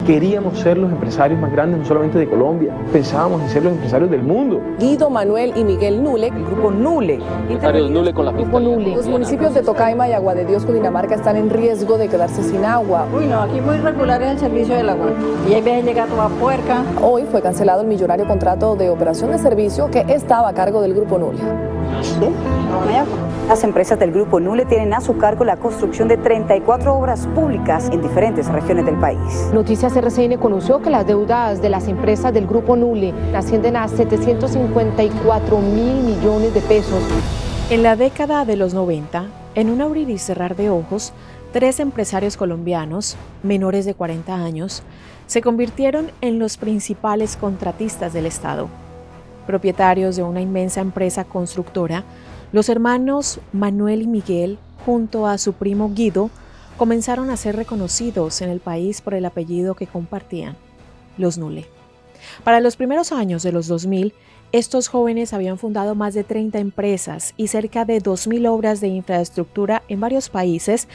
queríamos ser los empresarios más grandes, no solamente de Colombia, pensábamos en ser los empresarios del mundo. Guido, Manuel y Miguel Nule, el grupo Nule. Empresarios Nule con la Grupo Nule. Los municipios de Tocaima y Agua de Dios, Cundinamarca, están en riesgo de quedarse sin agua. Uy, no, aquí muy regular es el servicio del agua. Y hay veces llega toda puerca. Hoy fue cancelado el millonario contrato de operación de servicio que estaba a cargo del grupo Nule. ¿Sí? No hay agua. Las empresas del Grupo Nule tienen a su cargo la construcción de 34 obras públicas en diferentes regiones del país. Noticias RCN conoció que las deudas de las empresas del Grupo Nule ascienden a 754.000 millones de pesos. En la década de los 90, en un abrir y cerrar de ojos, 3 empresarios colombianos, menores de 40 años, se convirtieron en los principales contratistas del Estado. Propietarios de una inmensa empresa constructora, los hermanos Manuel y Miguel, junto a su primo Guido, comenzaron a ser reconocidos en el país por el apellido que compartían, los Nule. Para los primeros años de los 2000, estos jóvenes habían fundado más de 30 empresas y cerca de 2.000 obras de infraestructura en varios países,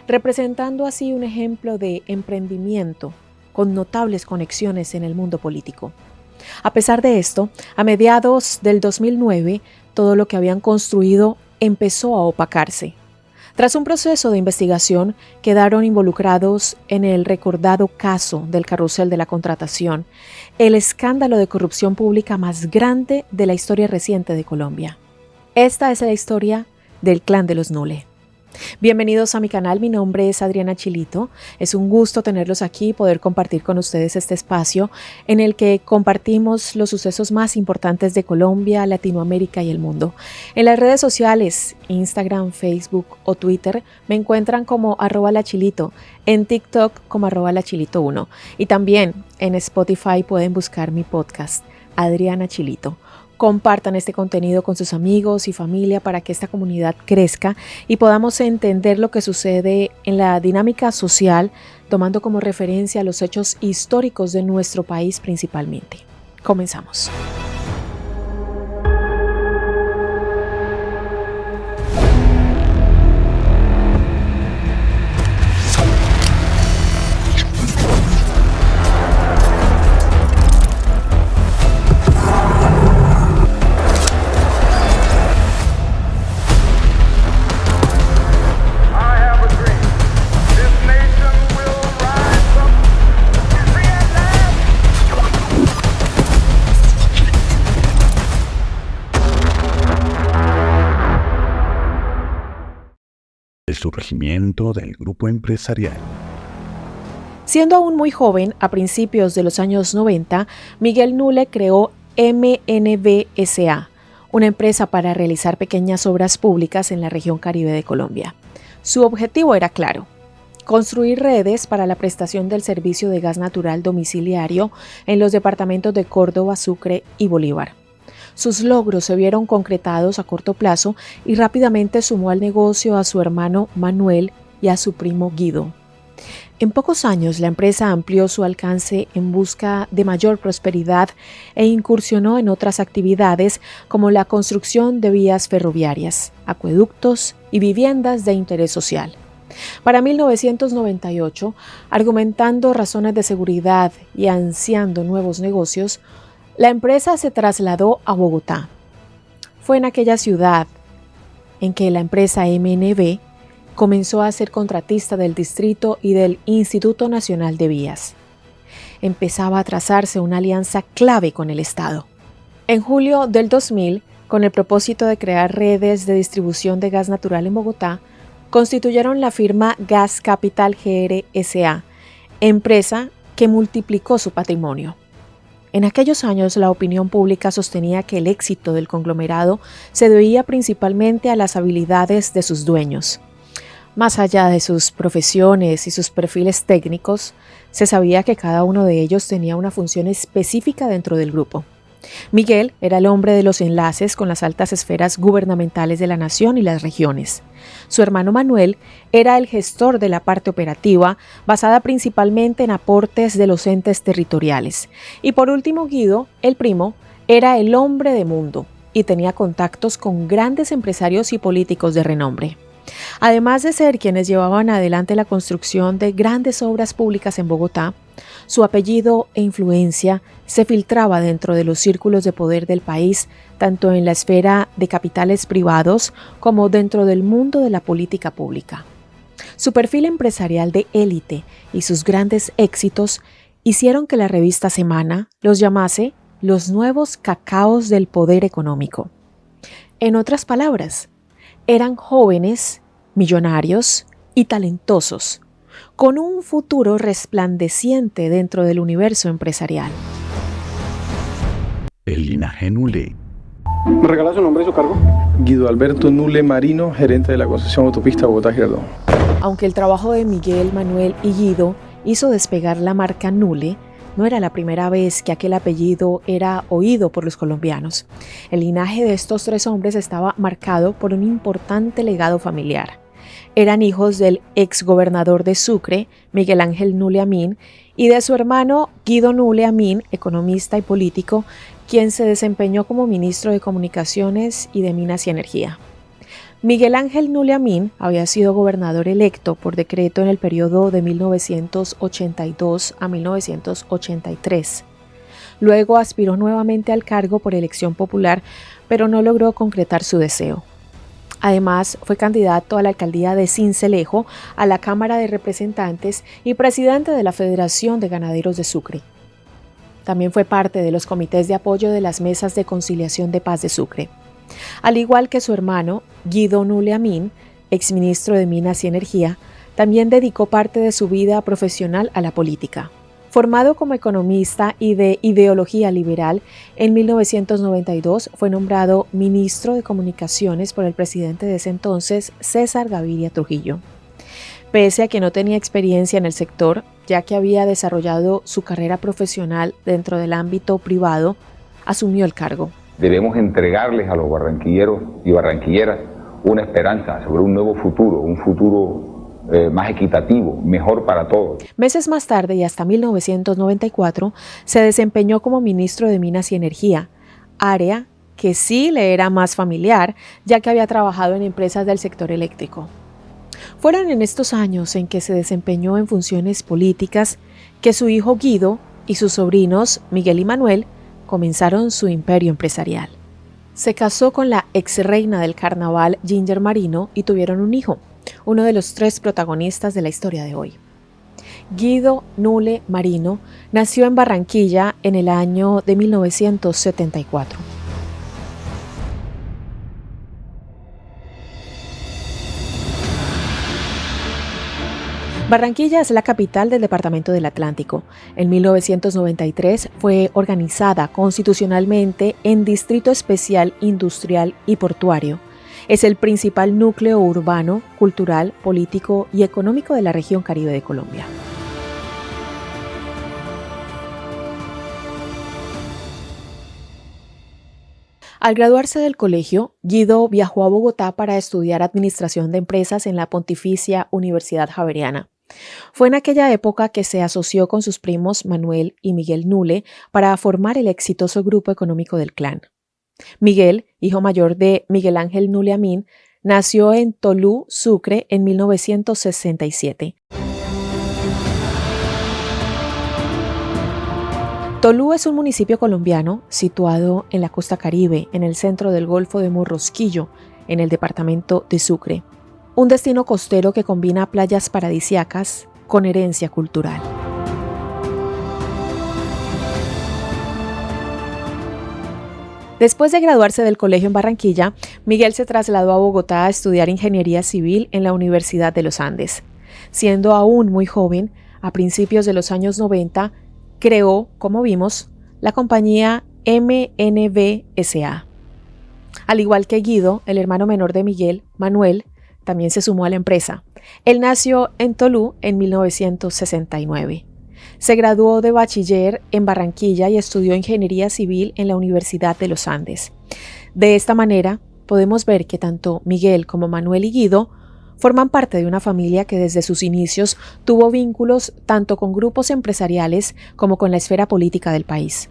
representando así un ejemplo de emprendimiento con notables conexiones en el mundo político. A pesar de esto, a mediados del 2009, todo lo que habían construido empezó a opacarse. Tras un proceso de investigación, quedaron involucrados en el recordado caso del carrusel de la contratación, el escándalo de corrupción pública más grande de la historia reciente de Colombia. Esta es la historia del clan de los Nule. Bienvenidos a mi canal, mi nombre es Adriana Chilito. Es un gusto tenerlos aquí y poder compartir con ustedes este espacio en el que compartimos los sucesos más importantes de Colombia, Latinoamérica y el mundo. En las redes sociales, Instagram, Facebook o Twitter, me encuentran como @lachilito, en TikTok como @lachilito1 y también en Spotify pueden buscar mi podcast, Adriana Chilito. Compartan este contenido con sus amigos y familia para que esta comunidad crezca y podamos entender lo que sucede en la dinámica social, tomando como referencia los hechos históricos de nuestro país principalmente. Comenzamos. El surgimiento del grupo empresarial. Siendo aún muy joven, a principios de los años 90, Miguel Nule creó MNB S.A., una empresa para realizar pequeñas obras públicas en la región Caribe de Colombia. Su objetivo era claro: construir redes para la prestación del servicio de gas natural domiciliario en los departamentos de Córdoba, Sucre y Bolívar. Sus logros se vieron concretados a corto plazo y rápidamente sumó al negocio a su hermano Manuel y a su primo Guido. En pocos años la empresa amplió su alcance en busca de mayor prosperidad e incursionó en otras actividades como la construcción de vías ferroviarias, acueductos y viviendas de interés social. Para 1998, argumentando razones de seguridad y ansiando nuevos negocios, la empresa se trasladó a Bogotá. Fue en aquella ciudad en que la empresa MNB comenzó a ser contratista del distrito y del Instituto Nacional de Vías. Empezaba a trazarse una alianza clave con el Estado. En julio del 2000, con el propósito de crear redes de distribución de gas natural en Bogotá, constituyeron la firma Gas Capital GR S.A., empresa que multiplicó su patrimonio. En aquellos años, la opinión pública sostenía que el éxito del conglomerado se debía principalmente a las habilidades de sus dueños. Más allá de sus profesiones y sus perfiles técnicos, se sabía que cada uno de ellos tenía una función específica dentro del grupo. Miguel era el hombre de los enlaces con las altas esferas gubernamentales de la nación y las regiones. Su hermano Manuel era el gestor de la parte operativa, basada principalmente en aportes de los entes territoriales. Y por último, Guido, el primo, era el hombre de mundo y tenía contactos con grandes empresarios y políticos de renombre. Además de ser quienes llevaban adelante la construcción de grandes obras públicas en Bogotá, su apellido e influencia se filtraba dentro de los círculos de poder del país, tanto en la esfera de capitales privados como dentro del mundo de la política pública. Su perfil empresarial de élite y sus grandes éxitos hicieron que la revista Semana los llamase los nuevos cacaos del poder económico. En otras palabras, eran jóvenes, millonarios y talentosos, con un futuro resplandeciente dentro del universo empresarial. El linaje Nule. ¿Me regala su nombre y su cargo? Guido Alberto Nule Marino, gerente de la concesión autopista Bogotá-Girardot. Aunque el trabajo de Miguel, Manuel y Guido hizo despegar la marca Nule, no era la primera vez que aquel apellido era oído por los colombianos. El linaje de estos tres hombres estaba marcado por un importante legado familiar. Eran hijos del exgobernador de Sucre, Miguel Ángel Nule Amin, y de su hermano Guido Nule Amin, economista y político, quien se desempeñó como ministro de Comunicaciones y de Minas y Energía. Miguel Ángel Nule Amin había sido gobernador electo por decreto en el periodo de 1982 a 1983. Luego aspiró nuevamente al cargo por elección popular, pero no logró concretar su deseo. Además, fue candidato a la alcaldía de Sincelejo, a la Cámara de Representantes y presidente de la Federación de Ganaderos de Sucre. También fue parte de los comités de apoyo de las mesas de conciliación de paz de Sucre. Al igual que su hermano, Guido Nule Amin, exministro de Minas y Energía, también dedicó parte de su vida profesional a la política. Formado como economista y de ideología liberal, en 1992 fue nombrado ministro de Comunicaciones por el presidente de ese entonces, César Gaviria Trujillo. Pese a que no tenía experiencia en el sector, ya que había desarrollado su carrera profesional dentro del ámbito privado, asumió el cargo. Debemos entregarles a los barranquilleros y barranquilleras una esperanza sobre un nuevo futuro, un futuro más equitativo, mejor para todos. Meses más tarde y hasta 1994 se desempeñó como ministro de Minas y Energía, área que sí le era más familiar, ya que había trabajado en empresas del sector eléctrico. Fueron en estos años en que se desempeñó en funciones políticas que su hijo Guido y sus sobrinos Miguel y Manuel comenzaron su imperio empresarial. Se casó con la exreina del carnaval Ginger Marino y tuvieron un hijo, uno de los tres protagonistas de la historia de hoy. Guido Nule Marino nació en Barranquilla en el año de 1974. Barranquilla es la capital del departamento del Atlántico. En 1993 fue organizada constitucionalmente en Distrito Especial Industrial y Portuario. Es el principal núcleo urbano, cultural, político y económico de la región Caribe de Colombia. Al graduarse del colegio, Guido viajó a Bogotá para estudiar Administración de Empresas en la Pontificia Universidad Javeriana. Fue en aquella época que se asoció con sus primos Manuel y Miguel Nule para formar el exitoso grupo económico del clan. Miguel, hijo mayor de Miguel Ángel Nule Amin, nació en Tolú, Sucre, en 1967. Tolú es un municipio colombiano situado en la costa Caribe, en el centro del Golfo de Morrosquillo, en el departamento de Sucre. Un destino costero que combina playas paradisíacas con herencia cultural. Después de graduarse del colegio en Barranquilla, Miguel se trasladó a Bogotá a estudiar ingeniería civil en la Universidad de los Andes. Siendo aún muy joven, a principios de los años 90, creó, como vimos, la compañía MNV S.A. Al igual que Guido, el hermano menor de Miguel, Manuel, también se sumó a la empresa. Él nació en Tolú en 1969. Se graduó de bachiller en Barranquilla y estudió ingeniería civil en la Universidad de los Andes. De esta manera, podemos ver que tanto Miguel como Manuel y Guido forman parte de una familia que desde sus inicios tuvo vínculos tanto con grupos empresariales como con la esfera política del país.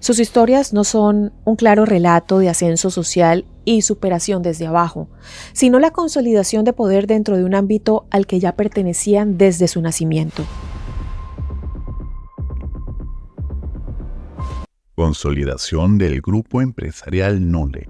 Sus historias no son un claro relato de ascenso social y superación desde abajo, sino la consolidación de poder dentro de un ámbito al que ya pertenecían desde su nacimiento. Consolidación del grupo empresarial Nule.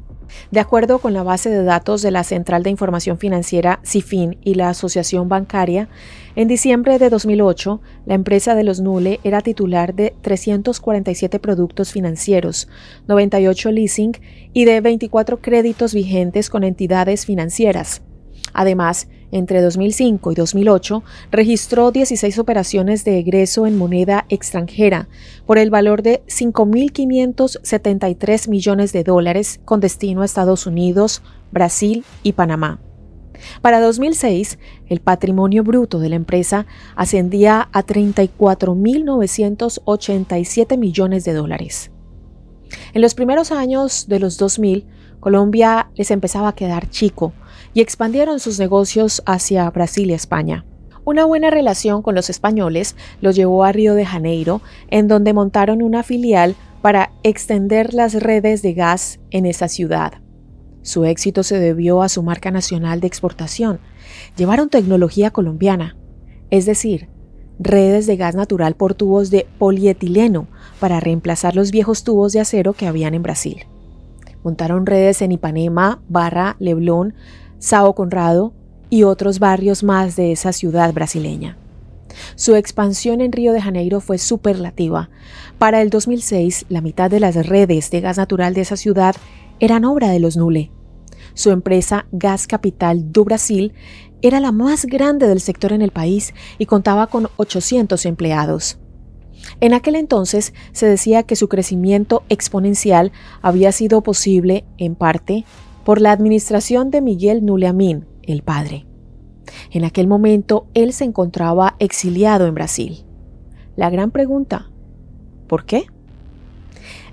De acuerdo con la base de datos de la Central de Información Financiera CIFIN y la Asociación Bancaria, en diciembre de 2008, la empresa de los Nule era titular de 347 productos financieros, 98 leasing y de 24 créditos vigentes con entidades financieras. Además, entre 2005 y 2008, registró 16 operaciones de egreso en moneda extranjera por el valor de $5.573 millones con destino a Estados Unidos, Brasil y Panamá. Para 2006, el patrimonio bruto de la empresa ascendía a $34.987 millones. En los primeros años de los 2000, Colombia les empezaba a quedar chico y expandieron sus negocios hacia Brasil y España. Una buena relación con los españoles los llevó a Río de Janeiro, en donde montaron una filial para extender las redes de gas en esa ciudad. Su éxito se debió a su marca nacional de exportación. Llevaron tecnología colombiana, es decir, redes de gas natural por tubos de polietileno para reemplazar los viejos tubos de acero que habían en Brasil. Montaron redes en Ipanema, Barra, Leblon, Sao Conrado y otros barrios más de esa ciudad brasileña. Su expansión en Río de Janeiro fue superlativa. Para el 2006, la mitad de las redes de gas natural de esa ciudad eran obra de los Nule. Su empresa Gas Capital do Brasil era la más grande del sector en el país y contaba con 800 empleados. En aquel entonces se decía que su crecimiento exponencial había sido posible, en parte, por la administración de Miguel Nule Amin, el padre. En aquel momento, él se encontraba exiliado en Brasil. La gran pregunta, ¿por qué?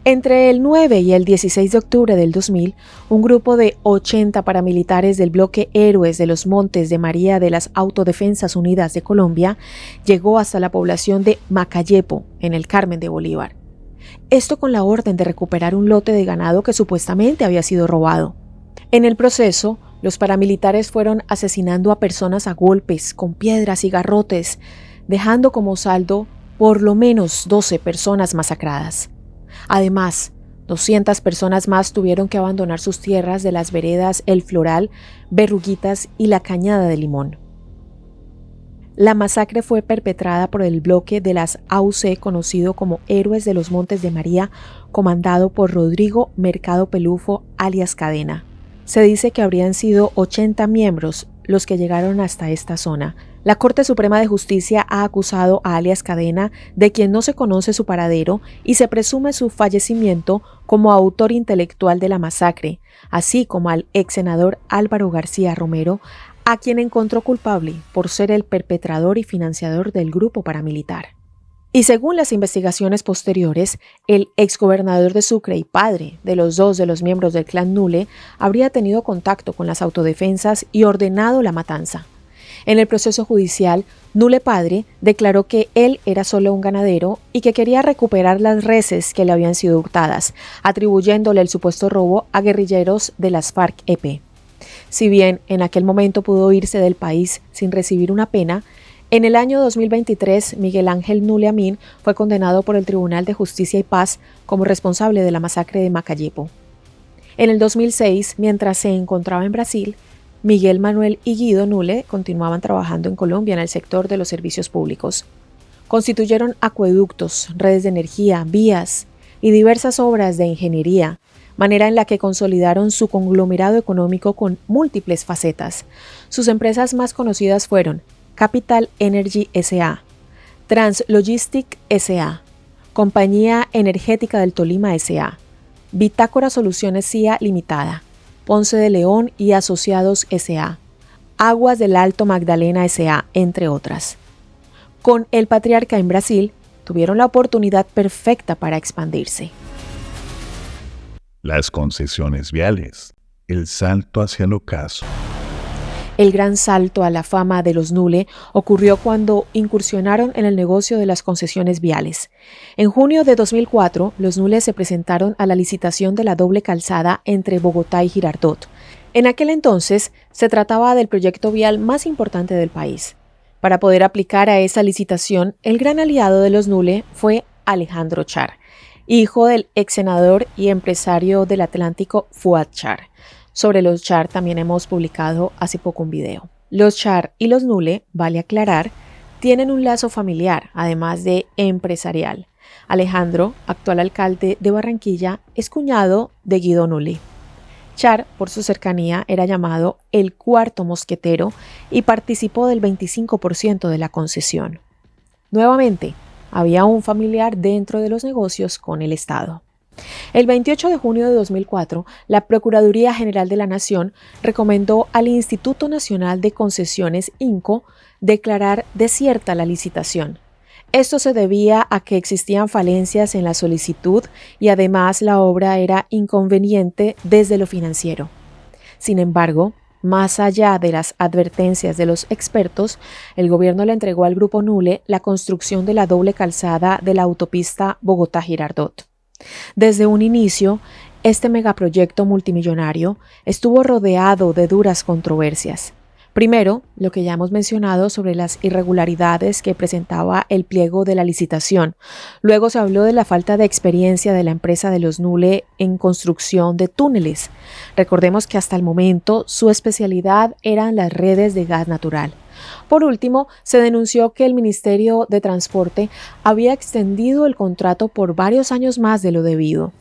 Entre el 9 y el 16 de octubre del 2000, un grupo de 80 paramilitares del bloque Héroes de los Montes de María de las Autodefensas Unidas de Colombia llegó hasta la población de Macayepo, en el Carmen de Bolívar. Esto con la orden de recuperar un lote de ganado que supuestamente había sido robado. En el proceso, los paramilitares fueron asesinando a personas a golpes, con piedras y garrotes, dejando como saldo por lo menos 12 personas masacradas. Además, 200 personas más tuvieron que abandonar sus tierras de las veredas El Floral, Verruguitas y la Cañada de Limón. La masacre fue perpetrada por el bloque de las AUC conocido como Héroes de los Montes de María, comandado por Rodrigo Mercado Pelufo, alias Cadena. Se dice que habrían sido 80 miembros los que llegaron hasta esta zona. La Corte Suprema de Justicia ha acusado a alias Cadena, de quien no se conoce su paradero y se presume su fallecimiento, como autor intelectual de la masacre, así como al ex senador Álvaro García Romero, a quien encontró culpable por ser el perpetrador y financiador del grupo paramilitar. Y según las investigaciones posteriores, el exgobernador de Sucre y padre de los dos de los miembros del clan Nule habría tenido contacto con las autodefensas y ordenado la matanza. En el proceso judicial, Nule padre declaró que él era solo un ganadero y que quería recuperar las reses que le habían sido hurtadas, atribuyéndole el supuesto robo a guerrilleros de las FARC-EP. Si bien en aquel momento pudo irse del país sin recibir una pena, en el año 2023, Miguel Ángel Nule Amin fue condenado por el Tribunal de Justicia y Paz como responsable de la masacre de Macayepo. En el 2006, mientras se encontraba en Brasil, Miguel Manuel y Guido Nule continuaban trabajando en Colombia en el sector de los servicios públicos. Constituyeron acueductos, redes de energía, vías y diversas obras de ingeniería, manera en la que consolidaron su conglomerado económico con múltiples facetas. Sus empresas más conocidas fueron Capital Energy S.A., Translogistic S.A., Compañía Energética del Tolima S.A., Bitácora Soluciones CIA Limitada, Ponce de León y Asociados S.A., Aguas del Alto Magdalena S.A., entre otras. Con el patriarca en Brasil, tuvieron la oportunidad perfecta para expandirse. Las concesiones viales. El salto hacia el ocaso. El gran salto a la fama de los Nule ocurrió cuando incursionaron en el negocio de las concesiones viales. En junio de 2004, los Nule se presentaron a la licitación de la doble calzada entre Bogotá y Girardot. En aquel entonces, se trataba del proyecto vial más importante del país. Para poder aplicar a esa licitación, el gran aliado de los Nule fue Alejandro Char, hijo del ex senador y empresario del Atlántico Fuad Char. Sobre los Char también hemos publicado hace poco un video. Los Char y los Nule, vale aclarar, tienen un lazo familiar, además de empresarial. Alejandro, actual alcalde de Barranquilla, es cuñado de Guido Nule. Char, por su cercanía, era llamado el cuarto mosquetero y participó del 25% de la concesión. Nuevamente, había un familiar dentro de los negocios con el Estado. El 28 de junio de 2004, la Procuraduría General de la Nación recomendó al Instituto Nacional de Concesiones, INCO, declarar desierta la licitación. Esto se debía a que existían falencias en la solicitud y además la obra era inconveniente desde lo financiero. Sin embargo, más allá de las advertencias de los expertos, el gobierno le entregó al Grupo Nule la construcción de la doble calzada de la autopista Bogotá-Girardot. Desde un inicio, este megaproyecto multimillonario estuvo rodeado de duras controversias. Primero, lo que ya hemos mencionado sobre las irregularidades que presentaba el pliego de la licitación. Luego se habló de la falta de experiencia de la empresa de los Nule en construcción de túneles. Recordemos que hasta el momento su especialidad eran las redes de gas natural. Por último, se denunció que el Ministerio de Transporte había extendido el contrato por varios años más de lo debido.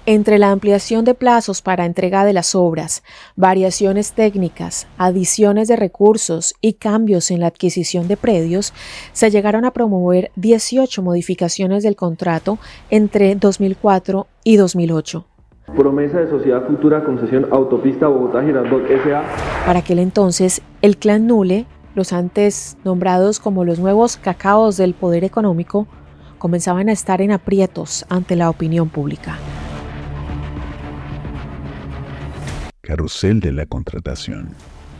Entre la ampliación de plazos para entrega de las obras, variaciones técnicas, adiciones de recursos y cambios en la adquisición de predios, se llegaron a promover 18 modificaciones del contrato entre 2004 y 2008. Promesa de Sociedad Futura Concesión Autopista Bogotá-Girardot S.A. Para aquel entonces, el clan Nule, los antes nombrados como los nuevos cacaos del poder económico, comenzaban a estar en aprietos ante la opinión pública. Carrusel de la contratación.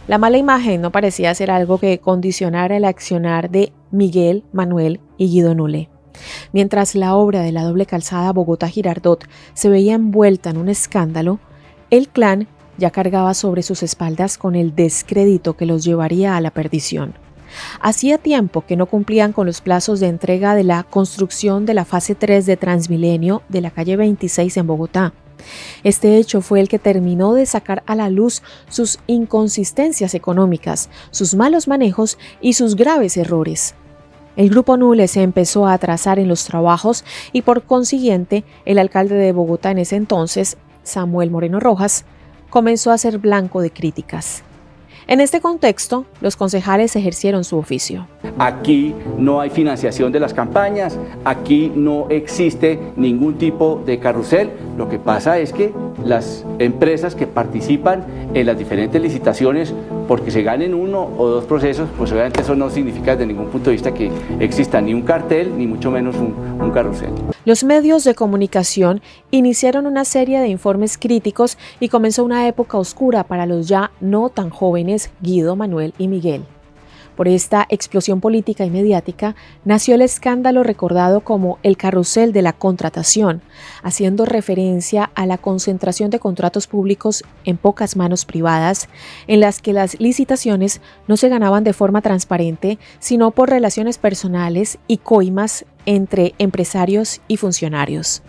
La mala imagen no parecía ser algo que condicionara el accionar de Miguel, Manuel y Guido Nule. Mientras la obra de la doble calzada Bogotá-Girardot se veía envuelta en un escándalo, el clan ya cargaba sobre sus espaldas con el descrédito que los llevaría a la perdición. Hacía tiempo que no cumplían con los plazos de entrega de la construcción de la fase 3 de Transmilenio de la calle 26 en Bogotá. Este hecho fue el que terminó de sacar a la luz sus inconsistencias económicas, sus malos manejos y sus graves errores. El Grupo Nule se empezó a atrasar en los trabajos y por consiguiente el alcalde de Bogotá en ese entonces, Samuel Moreno Rojas, comenzó a ser blanco de críticas. En este contexto, los concejales ejercieron su oficio. Aquí no hay financiación de las campañas, aquí no existe ningún tipo de carrusel. Lo que pasa es que las empresas que participan en las diferentes licitaciones, porque se ganen uno o dos procesos, pues obviamente eso no significa desde ningún punto de vista que exista ni un cartel, ni mucho menos un carrusel. Los medios de comunicación iniciaron una serie de informes críticos y comenzó una época oscura para los ya no tan jóvenes Guido, Manuel y Miguel. Por esta explosión política y mediática nació el escándalo recordado como el carrusel de la contratación, haciendo referencia a la concentración de contratos públicos en pocas manos privadas, en las que las licitaciones no se ganaban de forma transparente, sino por relaciones personales y coimas entre empresarios y funcionarios.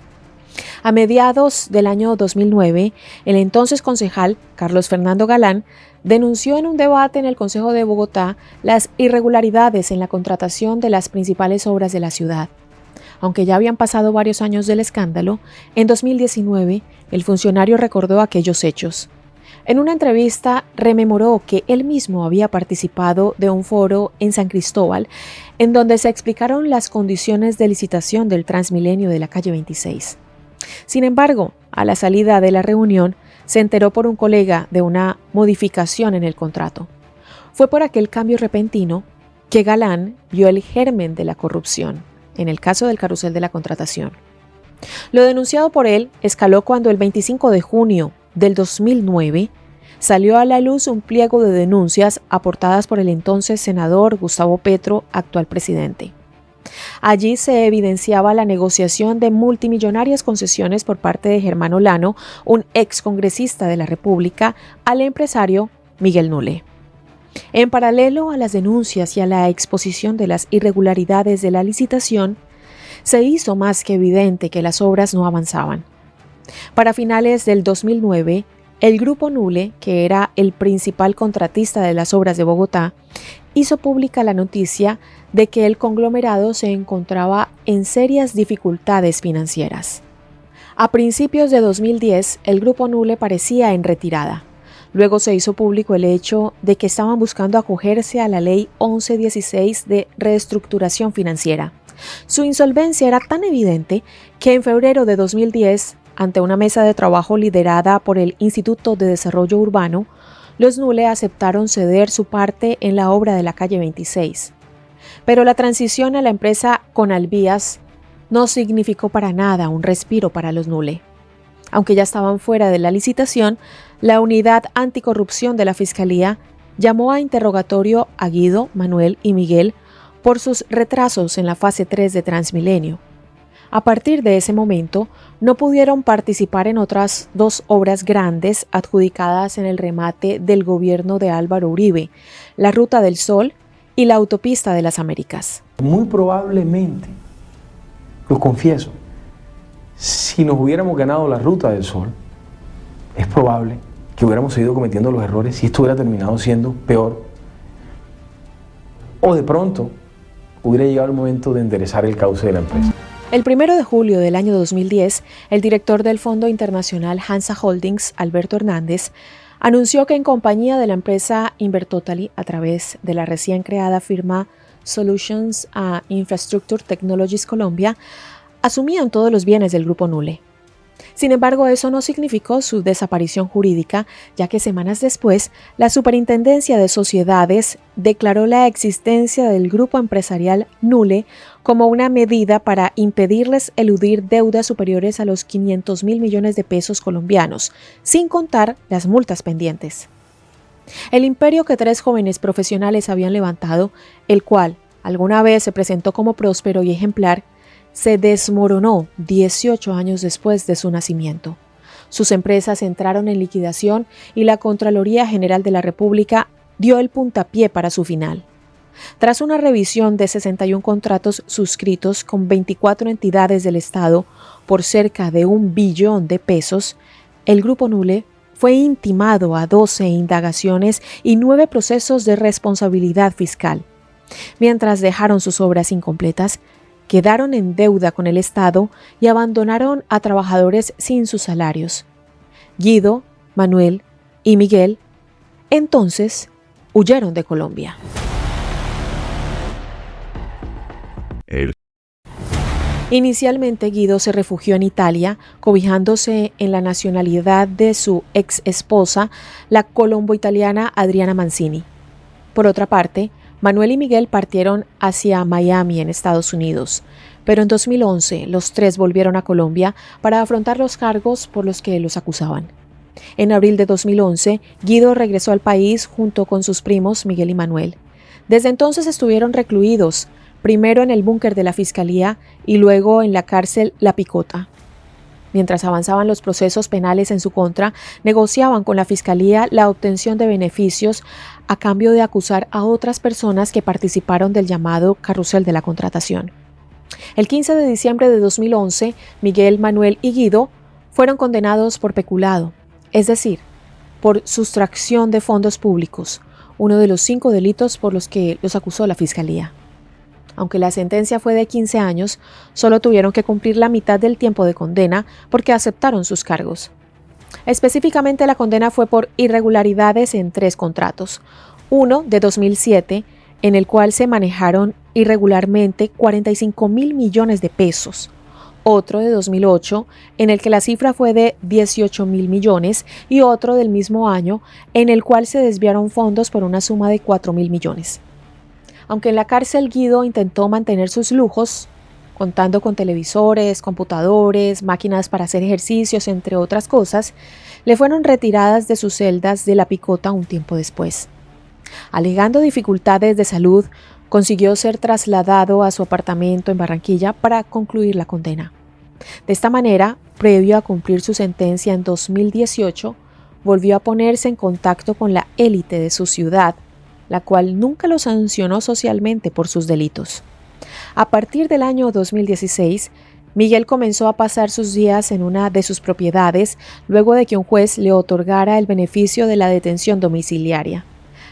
A mediados del año 2009, el entonces concejal Carlos Fernando Galán denunció en un debate en el Consejo de Bogotá las irregularidades en la contratación de las principales obras de la ciudad. Aunque ya habían pasado varios años del escándalo, en 2019 el funcionario recordó aquellos hechos. En una entrevista rememoró que él mismo había participado de un foro en San Cristóbal en donde se explicaron las condiciones de licitación del Transmilenio de la calle 26. Sin embargo, a la salida de la reunión, se enteró por un colega de una modificación en el contrato. Fue por aquel cambio repentino que Galán vio el germen de la corrupción, en el caso del carrusel de la contratación. Lo denunciado por él escaló cuando el 25 de junio del 2009 salió a la luz un pliego de denuncias aportadas por el entonces senador Gustavo Petro, actual presidente. Allí se evidenciaba la negociación de multimillonarias concesiones por parte de Germán Olano, un excongresista de la República, al empresario Miguel Nule. En paralelo a las denuncias y a la exposición de las irregularidades de la licitación, se hizo más que evidente que las obras no avanzaban. Para finales del 2009, el Grupo Nule, que era el principal contratista de las obras de Bogotá, hizo pública la noticia de que el conglomerado se encontraba en serias dificultades financieras. A principios de 2010, el Grupo Nule parecía en retirada. Luego se hizo público el hecho de que estaban buscando acogerse a la Ley 1116 de reestructuración financiera. Su insolvencia era tan evidente que en febrero de 2010, ante una mesa de trabajo liderada por el Instituto de Desarrollo Urbano, los Nule aceptaron ceder su parte en la obra de la calle 26. Pero la transición a la empresa Conalvías no significó para nada un respiro para los Nule. Aunque ya estaban fuera de la licitación, la Unidad Anticorrupción de la Fiscalía llamó a interrogatorio a Guido, Manuel y Miguel por sus retrasos en la fase 3 de Transmilenio. A partir de ese momento, no pudieron participar en otras dos obras grandes adjudicadas en el remate del gobierno de Álvaro Uribe, la Ruta del Sol y la Autopista de las Américas. Muy probablemente, lo confieso, si nos hubiéramos ganado la Ruta del Sol, es probable que hubiéramos seguido cometiendo los errores y esto hubiera terminado siendo peor. O de pronto hubiera llegado el momento de enderezar el cauce de la empresa. El 1 de julio del año 2010, el director del Fondo Internacional Hansa Holdings, Alberto Hernández, anunció que en compañía de la empresa Invertotally, a través de la recién creada firma Solutions Infrastructure Technologies Colombia, asumían todos los bienes del Grupo Nule. Sin embargo, eso no significó su desaparición jurídica, ya que semanas después, la Superintendencia de Sociedades declaró la existencia del grupo empresarial Nule como una medida para impedirles eludir deudas superiores a los 500.000 millones de pesos colombianos, sin contar las multas pendientes. El imperio que 3 jóvenes profesionales habían levantado, el cual alguna vez se presentó como próspero y ejemplar, se desmoronó 18 años después de su nacimiento. Sus empresas entraron en liquidación y la Contraloría General de la República dio el puntapié para su final. Tras una revisión de 61 contratos suscritos con 24 entidades del Estado por cerca de 1 billón de pesos, el Grupo Nule fue intimado a 12 indagaciones y 9 procesos de responsabilidad fiscal. Mientras dejaron sus obras incompletas, quedaron en deuda con el Estado y abandonaron a trabajadores sin sus salarios. Guido, Manuel y Miguel, entonces, huyeron de Colombia. Inicialmente, Guido se refugió en Italia, cobijándose en la nacionalidad de su ex esposa, la colombo-italiana Adriana Mancini. Por otra parte, Manuel y Miguel partieron hacia Miami, en Estados Unidos, pero en 2011 los 3 volvieron a Colombia para afrontar los cargos por los que los acusaban. En abril de 2011, Guido regresó al país junto con sus primos Miguel y Manuel. Desde entonces estuvieron recluidos, primero en el búnker de la Fiscalía y luego en la cárcel La Picota. Mientras avanzaban los procesos penales en su contra, negociaban con la Fiscalía la obtención de beneficios a cambio de acusar a otras personas que participaron del llamado carrusel de la contratación. El 15 de diciembre de 2011, Miguel, Manuel y Guido fueron condenados por peculado, es decir, por sustracción de fondos públicos, uno de los 5 delitos por los que los acusó la Fiscalía. Aunque la sentencia fue de 15 años, solo tuvieron que cumplir la mitad del tiempo de condena porque aceptaron sus cargos. Específicamente, la condena fue por irregularidades en 3 contratos. Uno de 2007, en el cual se manejaron irregularmente 45.000 millones de pesos. Otro de 2008, en el que la cifra fue de 18.000 millones, y otro del mismo año, en el cual se desviaron fondos por una suma de 4.000 millones. Aunque en la cárcel Guido intentó mantener sus lujos, contando con televisores, computadores, máquinas para hacer ejercicios, entre otras cosas, le fueron retiradas de sus celdas de La Picota un tiempo después. Alegando dificultades de salud, consiguió ser trasladado a su apartamento en Barranquilla para concluir la condena. De esta manera, previo a cumplir su sentencia en 2018, volvió a ponerse en contacto con la élite de su ciudad, la cual nunca lo sancionó socialmente por sus delitos. A partir del año 2016, Miguel comenzó a pasar sus días en una de sus propiedades luego de que un juez le otorgara el beneficio de la detención domiciliaria.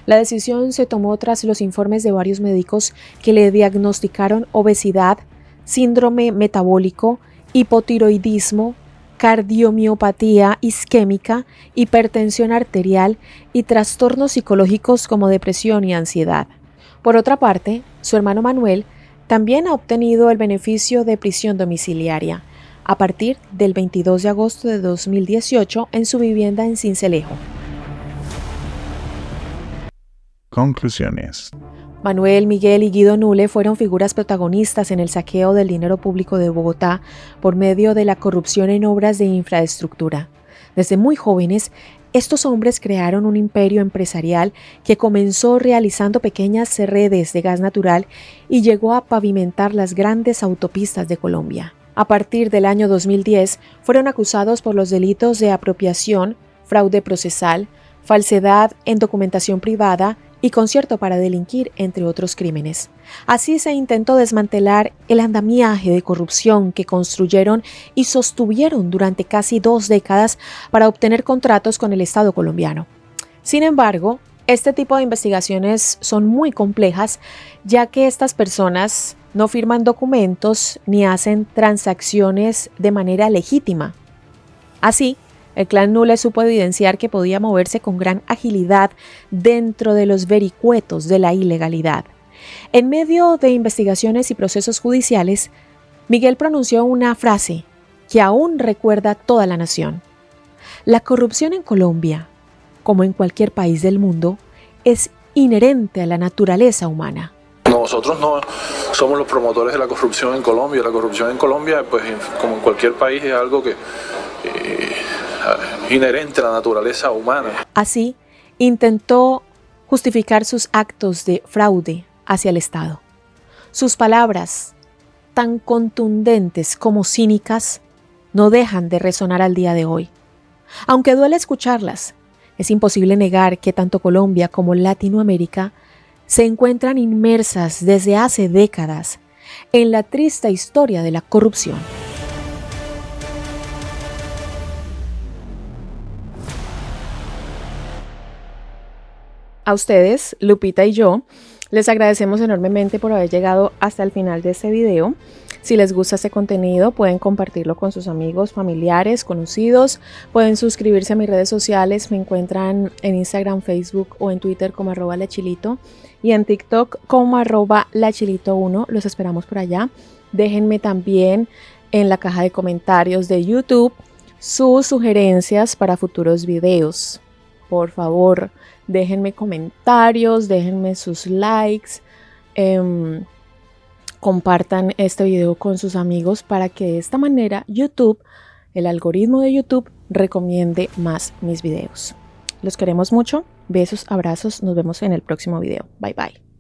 La decisión se tomó tras los informes de varios médicos que le diagnosticaron obesidad, síndrome metabólico, hipotiroidismo, cardiomiopatía isquémica, hipertensión arterial y trastornos psicológicos como depresión y ansiedad. Por otra parte, su hermano Manuel también ha obtenido el beneficio de prisión domiciliaria a partir del 22 de agosto de 2018 en su vivienda en Sincelejo. Conclusiones. Manuel, Miguel y Guido Nule fueron figuras protagonistas en el saqueo del dinero público de Bogotá por medio de la corrupción en obras de infraestructura. Desde muy jóvenes, estos hombres crearon un imperio empresarial que comenzó realizando pequeñas redes de gas natural y llegó a pavimentar las grandes autopistas de Colombia. A partir del año 2010, fueron acusados por los delitos de apropiación, fraude procesal, falsedad en documentación privada y concierto para delinquir, entre otros crímenes. Así se intentó desmantelar el andamiaje de corrupción que construyeron y sostuvieron durante casi 2 décadas para obtener contratos con el Estado colombiano. Sin embargo, este tipo de investigaciones son muy complejas, ya que estas personas no firman documentos ni hacen transacciones de manera legítima. Así, el clan Nule supo evidenciar que podía moverse con gran agilidad dentro de los vericuetos de la ilegalidad. En medio de investigaciones y procesos judiciales, Miguel pronunció una frase que aún recuerda toda la nación. La corrupción en Colombia, como en cualquier país del mundo, es inherente a la naturaleza humana. Nosotros no somos los promotores de la corrupción en Colombia. La corrupción en Colombia, pues como en cualquier país, es algo que inherente a la naturaleza humana. Así, intentó justificar sus actos de fraude hacia el Estado. Sus palabras, tan contundentes como cínicas, no dejan de resonar al día de hoy. Aunque duele escucharlas, es imposible negar que tanto Colombia como Latinoamérica se encuentran inmersas desde hace décadas en la triste historia de la corrupción. A ustedes, Lupita y yo, les agradecemos enormemente por haber llegado hasta el final de este video. Si les gusta este contenido, pueden compartirlo con sus amigos, familiares, conocidos. Pueden suscribirse a mis redes sociales. Me encuentran en Instagram, Facebook o en Twitter como @lachilito y en TikTok como @lachilito1. Los esperamos por allá. Déjenme también en la caja de comentarios de YouTube sus sugerencias para futuros videos. Por favor, déjenme comentarios, déjenme sus likes, compartan este video con sus amigos para que de esta manera YouTube, el algoritmo de YouTube, recomiende más mis videos. Los queremos mucho, besos, abrazos, nos vemos en el próximo video. Bye bye.